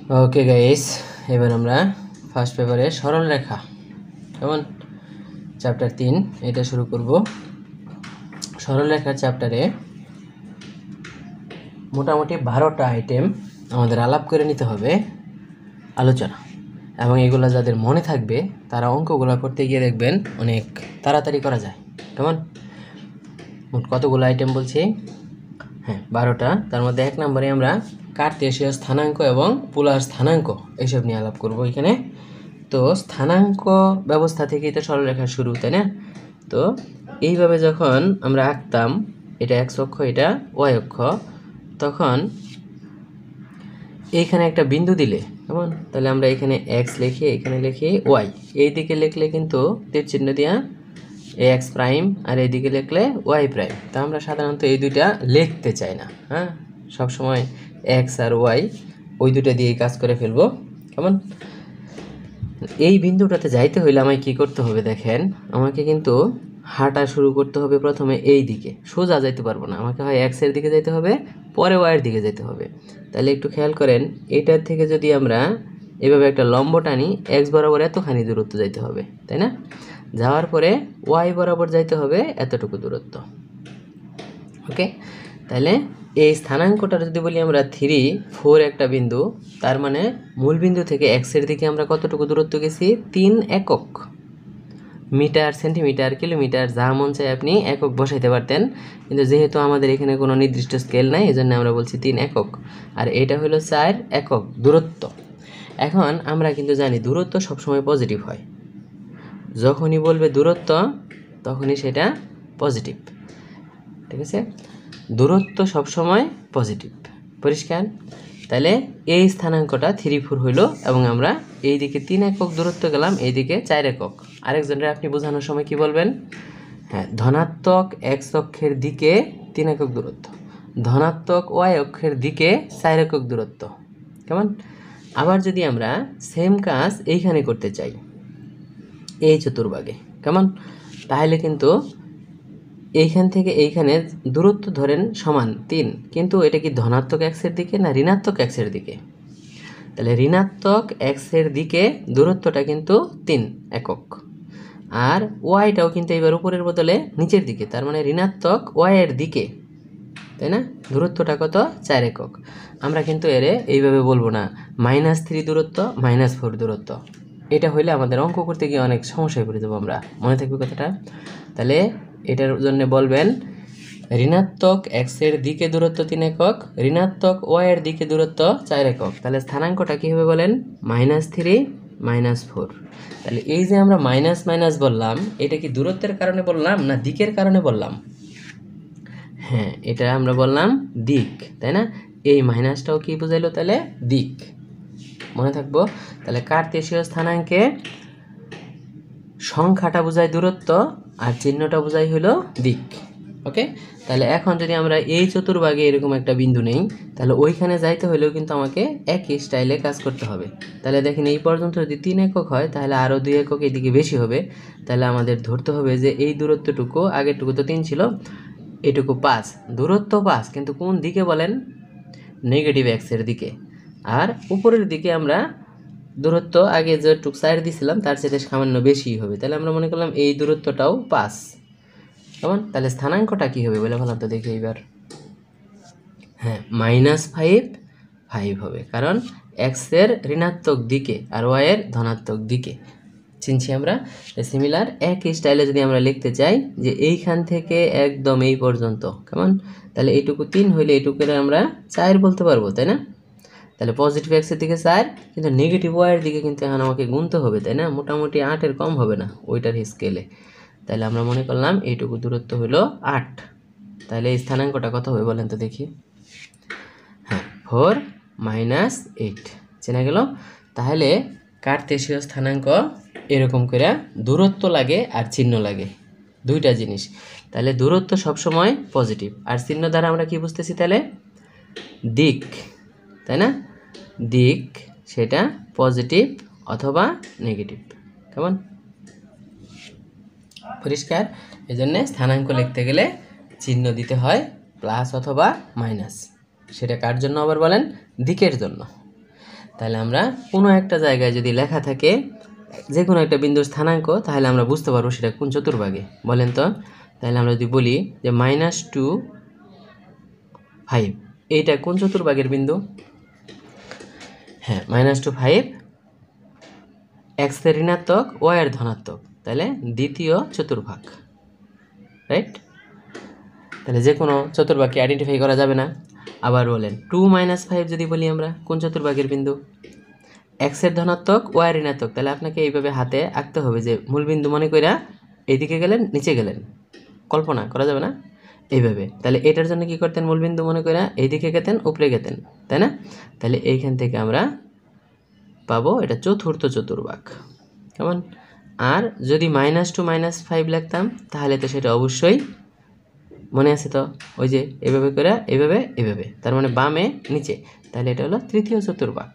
Okay guys, এবার আমরা first পেপারে সরল রেখা কেমন চ্যাপ্টার 3 এটা শুরু করব। সরল রেখার চ্যাপ্টারে মোটামুটি 12টা আইটেম আমাদের আলাপ করে নিতে হবে, আলোচনা, এবং এগুলো যাদের মনে থাকবে তারা অঙ্কগুলো করতে গিয়ে দেখবেন অনেক তাড়াতাড়ি করা যায়। কেমন? মোট কতগুলো আইটেম বলছি? হ্যাঁ, 12টা। তার মধ্যে 1 নম্বরে আমরা কার্তেশীয় স্থানাঙ্ক এবং পোলার স্থানাঙ্ক এইসব নিয়ে আলাপ করব এখানে। তো স্থানাঙ্ক ব্যবস্থা থেকেই তো সরলরেখা শুরু, তাই না? তো এইভাবে যখন আমরা আঁকতাম, এটা এক্স অক্ষ, এটা ওয়াই অক্ষ, তখন এইখানে একটা বিন্দু দিলে কেমন, তাহলে আমরা এখানে এক্স লিখে এখানে লিখি ওয়াই, এই দিকে লিখলে কিন্তু তীর চিহ্ন দিয়া এক্স প্রাইম, আর এইদিকে লিখলে ওয়াই প্রাইম। তা আমরা সাধারণত এই দুইটা লিখতে চাই না, হ্যাঁ, সবসময় এক্স আর ওয়াই ওই দুটো দিয়েই কাজ করে ফেলবো। কেমন? এই বিন্দুটাতে যাইতে হইলে আমায় কি করতে হবে দেখেন, আমাকে কিন্তু হাঁটা শুরু করতে হবে প্রথমে এই দিকে, সোজা যাইতে পারবো না, আমাকে হয় এক্স এর দিকে যাইতে হবে, পরে ওয়াইয়ের দিকে যেতে হবে। তাহলে একটু খেয়াল করেন, এইটার থেকে যদি আমরা এভাবে একটা লম্ব টানি, এক্স বরাবর এতখানি দূরত্ব যাইতে হবে, তাই না? যাওয়ার পরে ওয়াই বরাবর যাইতে হবে এতটুকু দূরত্ব। ওকে, তাহলে এই স্থানাঙ্কটা যদি বলি আমরা 3, 4 একটা বিন্দু, তার মানে মূল বিন্দু থেকে এক্সের দিকে আমরা কতটুকু দূরত্ব গেছি? 3 একক। মিটার, সেন্টিমিটার, কিলোমিটার, যা মন চায় আপনি একক বসাইতে পারতেন, কিন্তু যেহেতু আমাদের এখানে কোনো নির্দিষ্ট স্কেল নাই, এই জন্য আমরা বলছি 3 একক, আর এটা হলো 4 একক দূরত্ব। এখন আমরা কিন্তু জানি দূরত্ব সবসময় পজিটিভ হয়, যখনই বলবে দূরত্ব তখনই সেটা পজিটিভ, ঠিক আছে? দূরত্ব সবসময় পজিটিভ, পরিষ্কার? তাহলে এই স্থানাঙ্কটা 3, 4 হইল, এবং আমরা এই দিকে 3 একক দূরত্ব গেলাম, এই দিকে 4 একক। আরেকজনের আপনি বোঝানোর সময় কি বলবেন? হ্যাঁ, ধনাত্মক এক্স অক্ষের দিকে 3 একক দূরত্ব, ধনাত্মক ওয়াই অক্ষের দিকে 4 একক দূরত্ব। কেমন? আবার যদি আমরা সেম কাজ এইখানে করতে চাই, এই চতুর্ভাগে, কেমন, তাহলে কিন্তু এইখান থেকে এইখানে দূরত্ব ধরেন সমান 3, কিন্তু এটা কি ধনাত্মক এক্সের দিকে না ঋণাত্মক এক্সের দিকে? তাহলে ঋণাত্মক এক্সের দিকে দূরত্বটা কিন্তু 3 একক, আর ওয়াইটাও কিন্তু এবার উপরের বদলে নিচের দিকে, তার মানে ঋণাত্মক ওয়াইয়ের দিকে, তাই না? দূরত্বটা কত? 4 একক। আমরা কিন্তু এরে এইভাবে বলবো না -3 দূরত্ব, -4 দূরত্ব, এটা হইলে আমাদের অঙ্ক করতে গিয়ে অনেক সমস্যায় পড়ে যাবো আমরা, মনে থাকবে কথাটা? তাহলে এটার জন্য বলবেন ঋণাত্মক এক্সের দিকে দূরত্ব 3 একক, ঋণাত্মক ওয়াইয়ের দিকে দূরত্ব 4 একক। তাহলে স্থানাঙ্কটা কী হবে বলেন? -3, -4। তাহলে এই যে আমরা মাইনাস মাইনাস বললাম, এটা কি দূরত্বের কারণে বললাম না দিকের কারণে বললাম? হ্যাঁ, এটা আমরা বললাম দিক, তাই না? এই মাইনাসটাও কি বুঝাইলো? তাহলে দিক, মনে থাকবো। তাহলে কার্তেশীয় স্থানাঙ্কে সংখ্যাটা বোঝায় দূরত্ব আর চিহ্নটা বোঝায় হলো দিক। ওকে, তাহলে এখন যদি আমরা এই চতুর্ভাগে এরকম একটা বিন্দু নেই, তাহলে ওইখানে যাইতে হলেও কিন্তু আমাকে একই স্টাইলে কাজ করতে হবে। তাহলে দেখেন এই পর্যন্ত যদি 3 একক হয়, তাহলে আরও 2 একক এদিকে বেশি হবে। তাহলে আমাদের ধরতে হবে যে এই দূরত্বটুকু, আগেরটুকু তো 3 ছিল, এটুকু 5, দূরত্ব 5, কিন্তু কোন দিকে বলেন? নেগেটিভ এক্সের দিকে। আর উপরের দিকে আমরা দূরত্ব আগে যেটুকু 4 দিয়েছিলাম তার সাথে সামান্য বেশি হবে, তাহলে আমরা মনে করলাম এই দূরত্বটাও 5। কেমন? তাহলে স্থানাঙ্কটা কী হবে বলে ভালো তো দেখি এইবার। হ্যাঁ, -5, 5 হবে, কারণ এক্সের ঋণাত্মক দিকে আর ওয়াইয়ের ধনাত্মক দিকে। চিনছি আমরা? সিমিলার একই স্টাইলে যদি আমরা লিখতে চাই যে এইখান থেকে একদম এই পর্যন্ত, কেমন, তাহলে এইটুকু 3 হইলে এইটুকু আমরা 4 বলতে পারবো, তাই না? তাহলে পজিটিভ এক্সের দিকে 4, কিন্তু নেগেটিভ ওয়াইয়ের দিকে কিন্তু এখন আমাকে গুনতে হবে, তাই না? মোটামুটি 8-এর কম হবে না ওইটার স্কেলে। তাহলে আমরা মনে করলাম এইটুকু দূরত্ব হলো 8। তাহলে এই স্থানাঙ্কটা কত হবে বলেন তো দেখি। হ্যাঁ, 4 - 8 চেনা গেল। তাহলে কার্তেশীয় স্থানাঙ্ক এরকম করে দূরত্ব লাগে আর চিহ্ন লাগে, দুইটা জিনিস। তাহলে দূরত্ব সবসময় পজিটিভ, আর চিহ্ন দ্বারা আমরা কি বুঝতেছি? তাহলে দিক, তাই না? দিক সেটা পজিটিভ অথবা নেগেটিভ। কেমন? পরিষ্কার? এই জন্যে স্থানাঙ্ক লিখতে গেলে চিহ্ন দিতে হয় প্লাস অথবা মাইনাস। সেটা কার জন্য আবার বলেন? দিকের জন্য। তাহলে আমরা কোনো একটা জায়গায় যদি লেখা থাকে যে কোনো একটা বিন্দুর স্থানাঙ্ক, তাহলে আমরা বুঝতে পারবো সেটা কোন চতুর্ভাগে বলেন তো। তাহলে আমরা যদি বলি যে -2, 5, এইটা কোন চতুর্ভাগের বিন্দু? হ্যাঁ, -2, 5 x এর ঋণাত্মক, y এর ধনাত্মক, তাহলে দ্বিতীয় চতুর্ভাগ, রাইট? তাহলে যে কোনো চতুর্ভাগকে আইডেন্টিফাই করা যাবে না। আবার বলেন 2 - 5 যদি বলি আমরা, কোন চতুর্ভাগের বিন্দু? x এর ধনাত্মক, y এর ঋণাত্মক, তাহলে আপনাকে এইভাবে হাতে আঁকতে হবে যে মূল বিন্দু মনে কইরা এইদিকে গেলেন, নিচে গেলেন, কল্পনা করা যাবে না এইভাবে। তাহলে এটার জন্য কি করতেন? মূল বিন্দু মনে কইরা এইদিকে গেতেন, উপরে গেতেন, তাই না? তাহলে এইখান থেকে আমরা পাবো এটা চতুর্থ চতুর্ভাগ, কেমন? আর যদি -2 - 5 লিখতাম, তাহলে তো সেটা অবশ্যই মনে আছে তো, ওই যে এভাবে করে এভাবে এভাবে, তার মানে বামে নিচে, তাহলে এটা হলো তৃতীয় চতুর্ভাগ।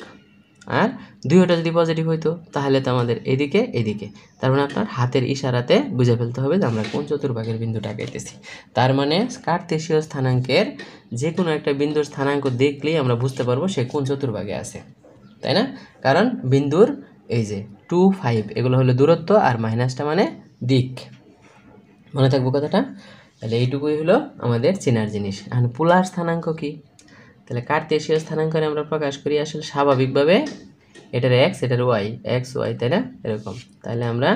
আর দুইটা যদি পজিটিভ হইতো, তাহলে তো আমাদের এদিকে এদিকে, তার মানে আপনার হাতের ইশারাতে বুঝে ফেলতে হবে যে আমরা কোন চতুর্ভাগের বিন্দুটা আঁকাইতেছি। তার মানে কার্তেশীয় স্থানাঙ্কের যে কোনো একটা বিন্দুর স্থানাঙ্ক দেখলেই আমরা বুঝতে পারবো সে কোন চতুর্ভাগে আছে, তাই না? কারণ বিন্দুর এই যে 2, 5 এগুলো হলো দূরত্ব, আর মাইনাসটা মানে দিক, মনে থাকবো কথাটা। তাহলে এইটুকুই হলো আমাদের চেনার জিনিস। এখন পোলার স্থানাঙ্ক কি? তাহলে কার্তেশীয় স্থানাঙ্করে আমরা প্রকাশ করি আসলে স্বাভাবিকভাবে এটার এক্স, এটার ওয়াই, এক্স ওয়াই, তাই না? এরকম। তাহলে আমরা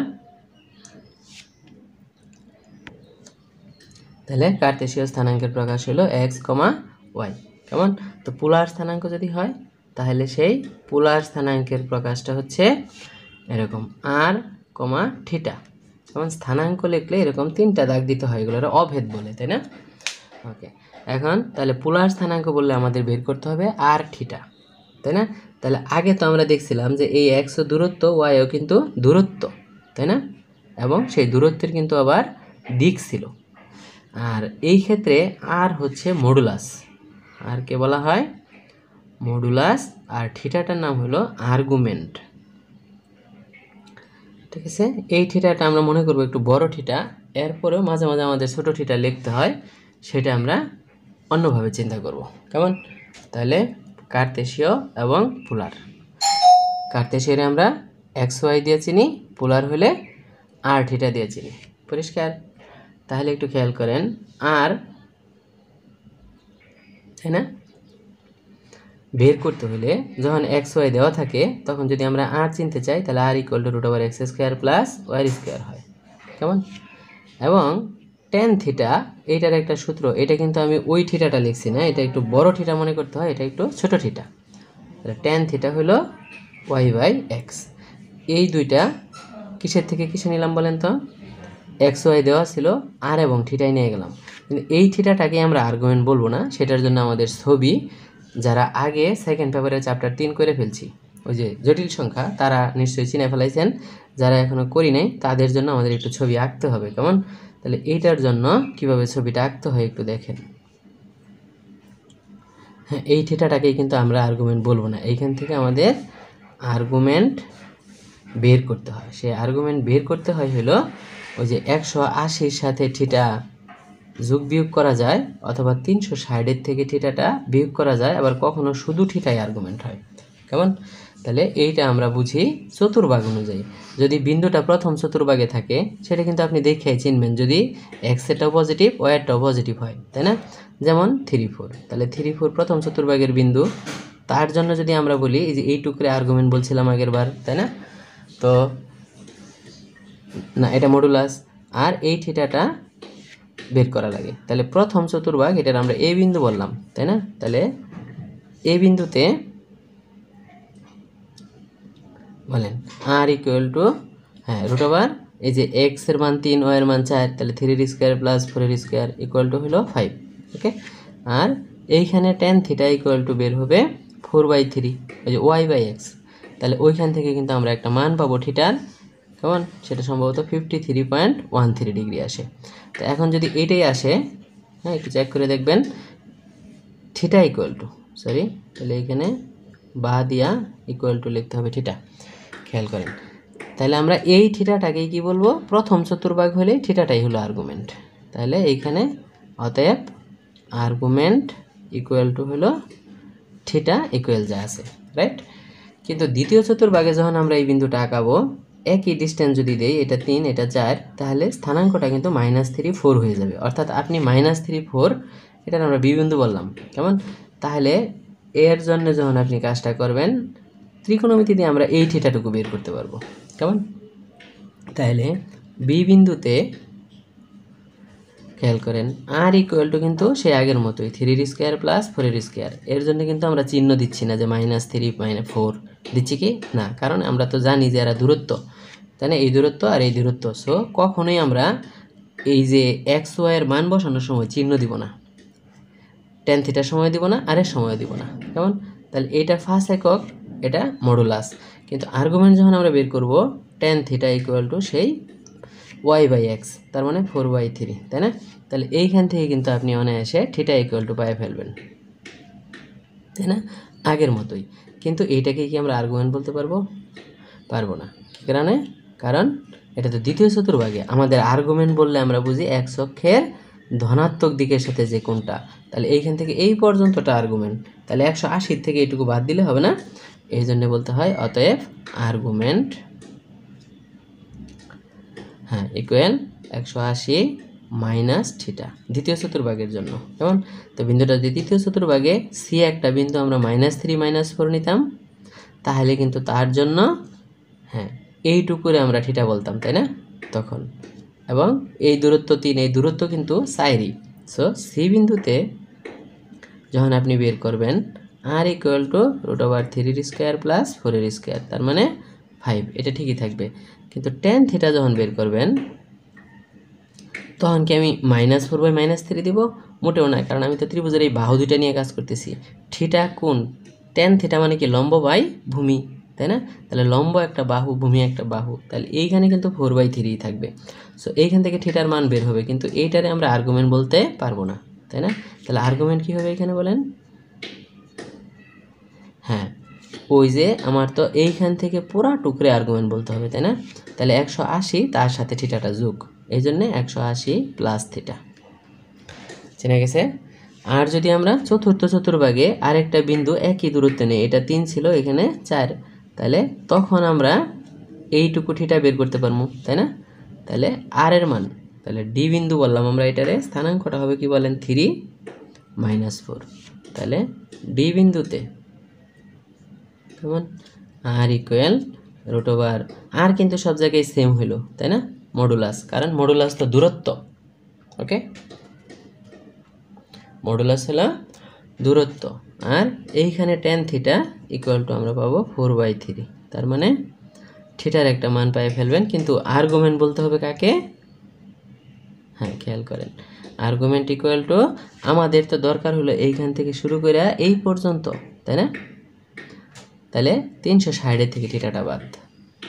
কার্তেশীয় স্থানাঙ্কের প্রকাশ হলো এক্স, ওয়াই, কেমন? তো পোলার স্থানাঙ্ক যদি হয়, তাহলে সেই পোলার স্থানাঙ্কের প্রকাশটা হচ্ছে এরকম আর, থিটা। যেমন স্থানাঙ্ক লিখলে এরকম 3টা দাগ দিতে হয়, এগুলোর অভেদ বলে, তাই না? ওকে, এখন তাহলে পোলার স্থানাঙ্ক বললে আমাদের বের করতে হবে আর থিটা, তাই না? তাহলে আগে তো আমরা দেখছিলাম যে এই এক্স ও দূরত্ব, ওয়াইও কিন্তু দূরত্ব, তাই না? এবং সেই দূরত্বের কিন্তু আবার দিক ছিল। আর এই ক্ষেত্রে আর হচ্ছে মডুলাস, আর কে বলা হয়? মডুলাস। আর থিটাটার নাম হলো আর্গুমেন্ট, ঠিক আছে? এই থিটাটা আমরা মনে করবো একটু বড় থিটা, এরপরেও মাঝে মাঝে আমাদের ছোট থিটা লিখতে হয়, সেটা আমরা অন্যভাবে চিন্তা করব, কেমন? তাহলে কার্তেশীয় এবং পোলার। কার্তেশীয়রে আমরা এক্স ওয়াই দিয়ে চিনি, পোলার হলে আর থিটা দিয়ে চিনি, পরিষ্কার? তাহলে একটু খেয়াল করেন, আর, তাই না, বের করতে হলে যখন এক্স ওয়াই দেওয়া থাকে, তখন যদি আমরা আর চিনতে চাই, তাহলে আর = x² + y² হয়, কেমন? এবং tan থিটা, এইটার একটা সূত্র, এটা কিন্তু আমি ওই থিটাটা লিখছি না, এটা একটু বড় থিটা মনে করতে হয়, এটা একটু ছোট থিটা। তাহলে tan থিটা হলো y/x। এই দুইটা কিসের থেকে কিসে নিলাম বলেন তো? এক্স ওয়াই দেওয়া ছিল, আর এবং থিটাই নিয়ে গেলাম। কিন্তু এই থিটাটাকে আমরা আর্গুমেন্ট বলবো না, সেটার জন্য আমাদের ছবি, যারা আগে সেকেন্ড পেপারের চ্যাপ্টার 3 করে ফেলছি, ওই যে জটিল সংখ্যা, তারা নিশ্চয়ই চিনে ফেলাইছেন। যারা এখনো করি নাই, তাদের জন্য আমাদের একটু ছবি আঁকতে হবে, কেমন? তাহলে এইটার জন্য কিভাবে ছবিটা আঁকতে হয় একটু দেখেন। হ্যাঁ, এই থিটাটাকেই কিন্তু আমরা আর্গুমেন্ট বলবো না, এইখান থেকে আমাদের আর্গুমেন্ট বের করতে হয়। সেই আর্গুমেন্ট বের করতে হয় হলো ওই যে 180-র সাথে থিটা যোগ বিয়োগ করা যায়, অথবা 360-এর থেকে থিটাটা বিয়োগ করা যায়, আবার কখনো শুধু থিটাই আর্গুমেন্ট হয়, কেমন? তাহলে এইটা আমরা বুঝি চতুর্ভাগ অনুযায়ী। যদি বিন্দুটা প্রথম চতুর্ভাগে থাকে, সেটা কিন্তু আপনি দেখে চিনবেন যদি এক্সেরটাও পজিটিভ, ওয়াইয়েরটাও পজিটিভ হয়, তাই না? যেমন 3, 4, তাহলে 3, 4 প্রথম চতুর্ভাগের বিন্দু। তার জন্য যদি আমরা বলি, এই যে এই টুকরে আর্গুমেন্ট বলছিলাম আগের বার, তাই না? তো না, এটা মডুলাস, আর এই থিটাটা বের করা লাগে। তাহলে প্রথম চতুর্ভাগ, এটার আমরা এ বিন্দু বললাম, তাই না? তাহলে এই বিন্দুতে বলেন আর = হ্যাঁ √, এই যে এক্স এর মান 3, ওয়াই এর মান 4, তাহলে 3² + 4² হলো 5, ওকে? আর এইখানে tan থিটা বের হবে 4/3, ওই যে y/x। তাহলে ওইখান থেকে কিন্তু আমরা একটা মান পাবো থিটার, কেমন? সেটা সম্ভবত 53.13 ডিগ্রি আসে। তো এখন যদি এইটাই আসে, হ্যাঁ, একটু চেক করে দেখবেন, থিটা সরি, তাহলে এখানে বা দিয়া = লিখতে হবে থিটা, খেয়াল করেন। তাহলে আমরা এই থিটাটাকেই কি বলবো? প্রথম চতুর্ভাগ হলে থিটাটাই হলো আর্গুমেন্ট। তাহলে এইখানে অতএব আর্গুমেন্ট = হলো থিটা যা আছে, রাইট? কিন্তু দ্বিতীয় চতুর্ভাগে যখন আমরা এই বিন্দুটা আঁকাবো, একই ডিস্টেন্স যদি দেই, এটা 3 এটা 4, তাহলে স্থানাঙ্কটা কিন্তু -3 4 হয়ে যাবে। অর্থাৎ আপনি -3 4 এটা আমরা বি বিন্দু বললাম, কেমন? তাহলে এর জন্য যখন আপনি কাজটা করবেন, ত্রিকোণমিতি দিয়ে আমরা এই থিটাটুকু বের করতে পারবো, কেমন? তাহলে বি বিন্দুতে খেয়াল করেন আর ইকুয়াল টু কিন্তু সে আগের মতোই 3r² + 4r²। এর জন্য কিন্তু আমরা চিহ্ন দিচ্ছি না যে -3 4 দিচ্ছি কি না, কারণ আমরা তো জানি যে এরা দূরত্ব, তাই না? এই দূরত্ব আর এই দূরত্ব। সো কখনোই আমরা এই যে এক্স ওয়াই এর মান বসানোর সময় চিহ্ন দিব না, tan থিটার সময় দিব না, আর এর সময় দিব না, কেমন? তাহলে এটা ফার্স্ট একক, এটা মডুলাস। কিন্তু আর্গুমেন্ট যখন আমরা বের করব, tan থিটা ইকুয়াল টু সেই y/x, তার মানে 4/3, তাই না? তাহলে এইখান থেকে কিন্তু আপনি অনায়াসে থিটা ইকুয়াল টু পাই ফেলবেন, তাই না? আগের মতোই। কিন্তু এইটাকে কি আমরা আর্গুমেন্ট বলতে পারবো? পারবো না। কী কারণে? কারণ এটা তো দ্বিতীয় চতুর্ভাগে। আমাদের আর্গুমেন্ট বললে আমরা বুঝি এক্স অক্ষের ধনাত্মক দিকের সাথে যে কোনটা। তাহলে এইখান থেকে এই পর্যন্তটা আর্গুমেন্ট। তাহলে 180 থেকে এইটুকু বাদ দিলে হবে না, এই জন্য বলতে হয় অতএব আর্গুমেন্ট ইকুয়াল 180 মাইনাস থিটা দ্বিতীয় চতুর্ভাগের জন্য, কেমন? তো বিন্দুটা যদি দ্বিতীয় চতুর্ভাগে সি একটা বিন্দু আমরা -3 -4 নিতাম, তাহলে কিন্তু তার জন্য এইটুকুরে আমরা থিটা বলতাম, তাই না? তখন এবং এই দূরত্ব 3, এই দূরত্ব কিন্তু 4ই। সো সি বিন্দুতে যখন আপনি বের করবেন আর ইকুয়াল টু √3r² + 4r², তার মানে 5, এটা ঠিকই থাকবে। কিন্তু tan থিটা যখন বের করবেন, তখন কি আমি -4/-3 দিব? মোটেও না, কারণ আমি তো ত্রিভুজের এই বাহু দুইটা নিয়ে কাজ করতেছি। থিটা কোণ, tan থিটা মানে কি লম্ব বাই ভূমি, তাই না? তাহলে লম্ব একটা বাহু, ভূমি একটা বাহু, তাহলে এইখানে কিন্তু 4/3 থাকবে। সো এইখান থেকে থিটার মান বের হবে, কিন্তু এইটারে আমরা আর্গুমেন্ট বলতে পারবো না, তাই না? তাহলে আর্গুমেন্ট কি হবে এখানে বলেন? ওই যে আমার তো এইখান থেকে পুরা টুকরে আর্গুমেন্ট বলতে হবে, তাই না? তাহলে 180 তার সাথে থিটাটা যোগ, এই জন্যে 180 + থিটা। চেনা গেছে? আর যদি আমরা চতুর্থ চতুর্ভাগে আরেকটা বিন্দু একই দূরত্বে নেই, এটা 3 ছিল, এখানে 4, তাহলে তখন আমরা এইটুকু থিটা বের করতে পারবো, তাই না? তাহলে আর এর মান, তাহলে ডি বিন্দু বললাম আমরা, এটারে স্থানাঙ্কটা হবে কি বলেন? 3 - 4। তাহলে ডি বিন্দুতে কেমন? আর ইকুয়াল √, আর কিন্তু সব জায়গায় সেম হইল, তাই না? মডুলাস, কারণ মডুলাস তো দূরত্ব, ওকে? মডুলাস হলো দূরত্ব। আর এইখানে tan থিটা ইকুয়াল টু আমরা পাবো 4/3, তার মানে থিটার একটা মান পাই ফেলবেন। কিন্তু আর্গুমেন্ট বলতে হবে কাকে? খেয়াল করেন, আর্গুমেন্ট ইকুয়াল টু আমাদের তো দরকার হলো এইখান থেকে শুরু করে এই পর্যন্ত, তাই না? তাহলে 360 থেকে থিটাটা বাদ,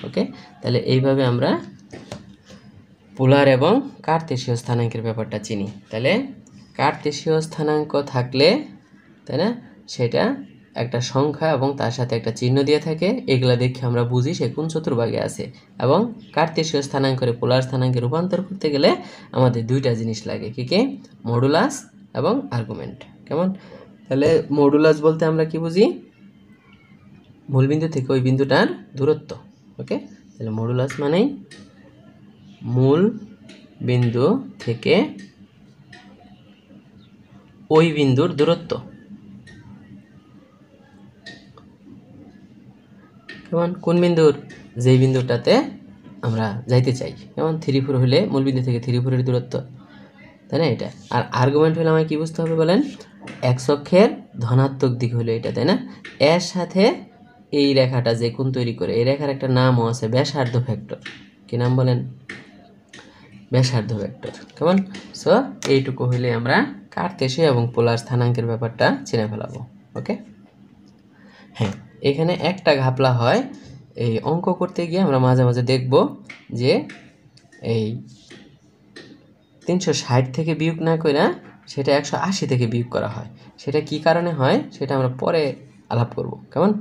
ওকে? তাহলে এইভাবে আমরা পোলার এবং কার্তেশীয় স্থানাঙ্কের ব্যাপারটা চিনি। তাহলে কার্তেশীয় স্থানাঙ্ক থাকলে, তাই না, সেটা একটা সংখ্যা এবং তার সাথে একটা চিহ্ন দিয়ে থাকে, এগুলা দেখে আমরা বুঝি সে কোন চতুর্ভাগে আছে। এবং কার্তেশীয় স্থানাঙ্করে পোলার স্থানাঙ্কে রূপান্তর করতে গেলে আমাদের দুইটা জিনিস লাগে, কি কি? মডুলাস এবং আর্গুমেন্ট, কেমন? তাহলে মডুলাস বলতে আমরা কি বুঝি? মূল বিন্দু থেকে ওই বিন্দুটার দূরত্ব, ওকে? তাহলে মডুলাস মানেই মূল বিন্দু থেকে ওই বিন্দুর দূরত্ব, কেমন? কোন বিন্দুর? যেই বিন্দুটাতে আমরা যাইতে চাই, কেমন? 3 4 হলে মূল বিন্দু থেকে 3 4 এর দূরত্ব, তাই না? এটা। আর আর্গুমেন্ট হলে আমায় কি বুঝতে হবে বলেন? এক্স অক্ষের ধনাত্মক দিক হলো এটা, তাই না? এর সাথে এই রেখাটা যে কোণ তৈরি করে, এই রেখার একটা নামও আছে, ব্যাসার্ধ ভেক্টর। কি নাম বলেন? ব্যাসার্ধ ভেক্টর, কেমন? সো এইটুকু হইলে আমরা কার্তেশীয় এবং পোলার স্থানাঙ্কের ব্যাপারটা চিনে ফেলাবো, ওকে? এখানে একটা ঘাপলা হয়, এই অঙ্ক করতে গিয়ে আমরা মাঝে মাঝে দেখব যে এই 360 থেকে বিয়োগ না করে সেটা 180 থেকে বিয়োগ করা হয়। সেটা কি কারণে হয় সেটা আমরা পরে আলাপ করব, কেমন?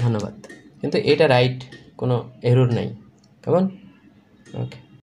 ধন্যবাদ। কিন্তু এটা রাইট, কোনো এরর নাই, কেমন? ওকে।